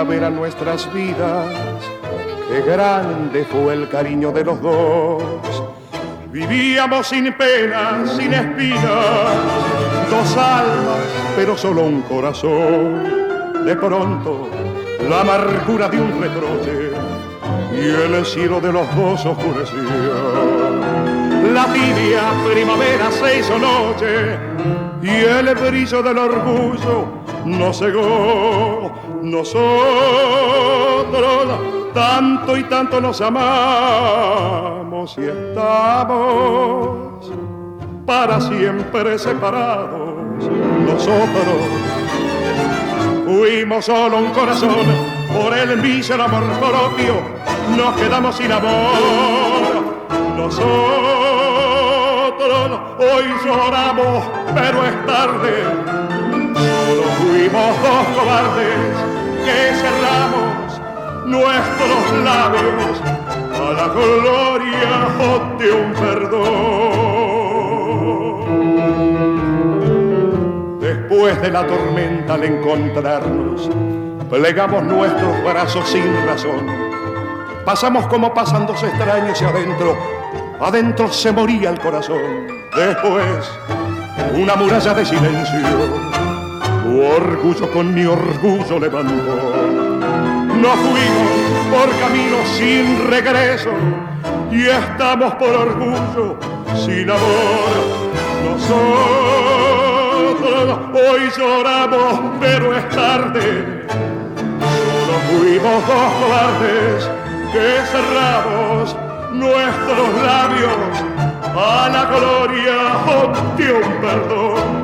primavera en nuestras vidas. Qué grande fue el cariño de los dos. Vivíamos sin penas, sin espinas, dos almas, pero solo un corazón. De pronto, la amargura de un reproche y el cielo de los dos oscurecía. La tibia primavera se hizo noche y el brillo del orgullo nos cegó. Nosotros tanto y tanto nos amamos y estamos para siempre separados. Nosotros fuimos solo un corazón, por el mísero amor propio nos quedamos sin amor. Nosotros hoy lloramos, pero es tarde. Solo fuimos dos cobardes que cerramos nuestros labios a la gloria de un perdón. Después de la tormenta al encontrarnos, plegamos nuestros brazos sin razón. Pasamos como pasan dos extraños y adentro se moría el corazón. Después, una muralla de silencio, tu orgullo con mi orgullo levantó. Nos fuimos por caminos sin regreso y estamos por orgullo sin amor. Nosotros hoy lloramos, pero es tarde. Solo fuimos dos cobardes que cerramos nuestros labios a la gloria de un perdón.